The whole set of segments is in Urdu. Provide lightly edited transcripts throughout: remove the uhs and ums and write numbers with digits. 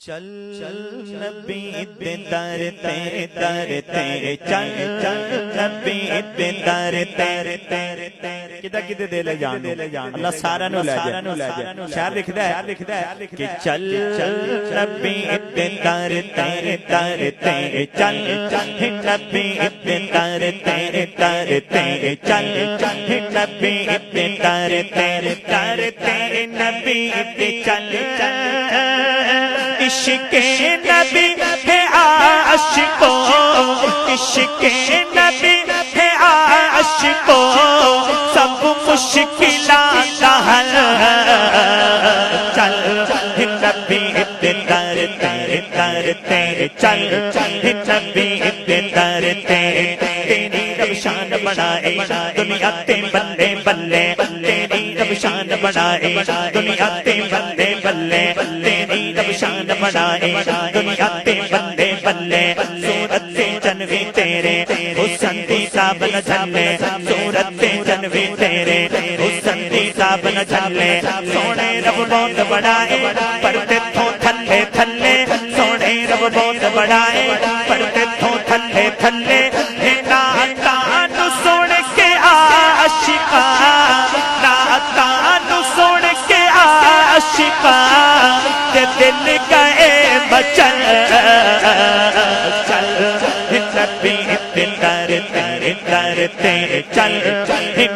چل نبی دے در تیرے در تیرے چل نبی دے در تیرے تیرے کدھر کدھر دے لے جان اللہ سارا نو لے جائے شاعر لکھدا ہے کہ چل نبی دے در تیرے در تیرے چل نبی دے در تیرے در تیرے چل نبی دے در تیرے در تیرے نبی دے چل عشق نبی ہے عاشقوں عشق نبی ہے عاشقوں سب مشکلات کا حل چل نبی دے در تیرے در تیرے چل نبی دے در تیرے تیری رب شان بڑھائے دنیا تے بلے بلے تیری رب شان بڑھائے دنیا تے بلے بلے تیری رب شان بڑھائے دنیا تے بلے بلے صورت تے جنوی تیرے حسن دی تاب نہ جھلے صورت تے جنوی تیرے حسن دی تاب نہ جھلے سونے رب بہت بڑھائے پردے تھوں تھلے تھلے سونے رب بہت بڑھائے پردے تھوں تھلے تھلے ناتان سن کے عاشقاں ناتان سن کے عاشقاں تے دل گئے بچل چل نبی دے در تیرے در تیرے چل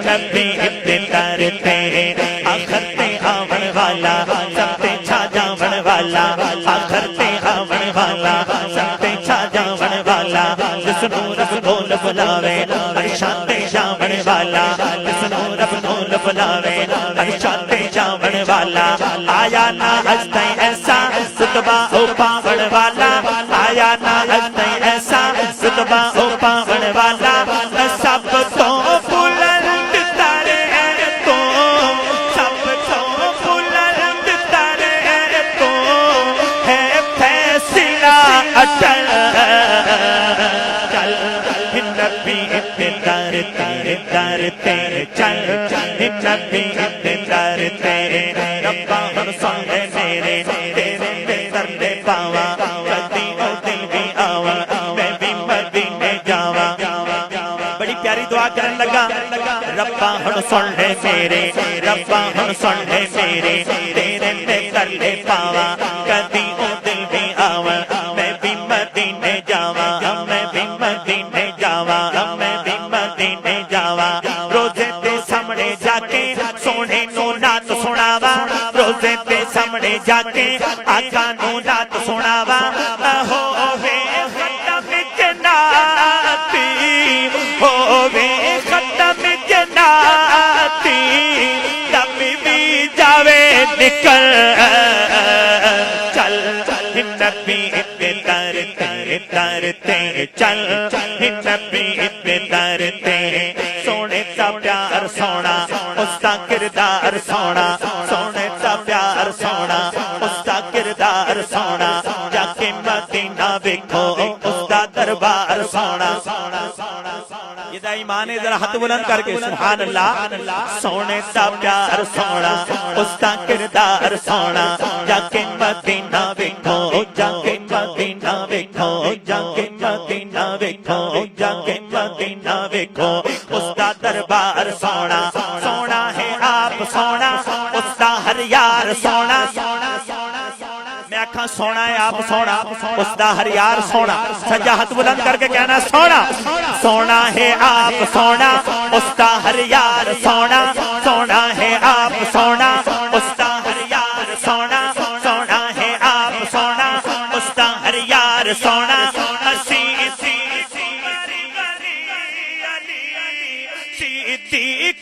نبی دے در تیرے آخر تے آون والا سب تے چھا جاون والا آخر تے آون والا سب تے چھا جاون والا جس نو رب بول بلاوے عرشاں تے جاون والا جس نو رب بول بلاوے عرشاں تے جاون والا آیا نہ ہستے ایسا رتبہ او پاون والا آیا نہ ہستے ایسا رتبہ او پاون والا سب تو بلند ترے تو سب تو بلند ترے تو ہے فیصلہ اٹل چل نبی دے در تیرے در تیرے چل نبی دے در تیرے ربا ہم سن لے میرے تیرے در دے پاوا کدی او دل بھی آوا میں بھی مدینے جاوا بڑی پیاری دعا کرن لگا ربا ہم سن لے میرے ربا ہم سن لے میرے تیرے در دے پاوا کدی او دل بھی آوا میں بھی مدینے جاوا میں بھی مدینے جاوا میں بھی مدینے جاوا روزے تے سامنے جا کے سونے نو نات سناوا روزے تے سامنے جا کے آقا نو نات سناوا ہووے ختم جناتی ہووے ختم جناتی دم بھی جاوے نکل چل نبی دے در تیرے در تیرے چل نبی دے در تیرے سونے تا پیار سونا اس کا کردار سونا سونے تا پیار سونا اس کا کردار سونا جا کے مدینہ ویکھو اس کا دربار سونا یہ دا ایمان ہے ذرا ہاتھ بلند کر کے سبحان اللہ سونے تا پیار سونا اس کا کردار سونا جا کے مدینہ ویکھو جا کے مدینہ ویکھو جا کے مدینہ ویکھو جا کے مدینہ ویکھو اس کا دربار سونا سونا ہے آپ سونا اس کا ہر یار سونا میں آکھاں سونا ہے آپ سونا اس کا ہر یار سونا سجا ہاتھ بلند کر کے کہنا سونا سونا ہے آپ سونا اس کا ہر یار سونا سونا ہے آپ سونا اس کا ہر یار سونا سونا ہے آپ سونا اس کا ہر یار سونا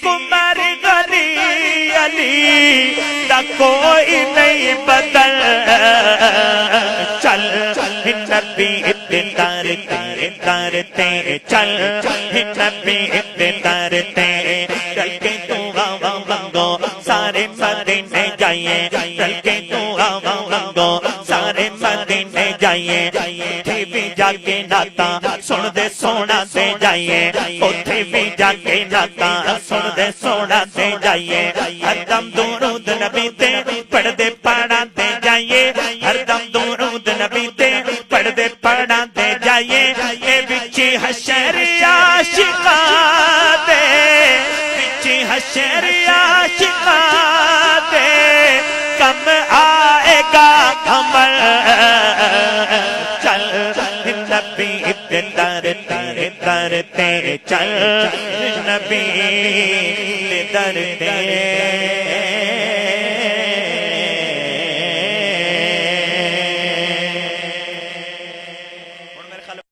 کمر غری علی دا کوئی نہیں بدل چل نبی دے در تیرے در تیرے چل نبی دے در تیرے چل کے تو آوا منگو سارے مدینے جائیے چل کے تو آوا منگو سارے مدینے جائیے تھی بھی جا کے ناتا سن دے سونا دے جائیے اتھے بھی جا کے ناتا سن دے سونا دے جائیے ہر دم درود نبی تے پڑھ دے پڑھا دے جائیے ہر دم درود شہری عاشقاں دے کم آئے گا عمل چل نبی تے چل نبی تے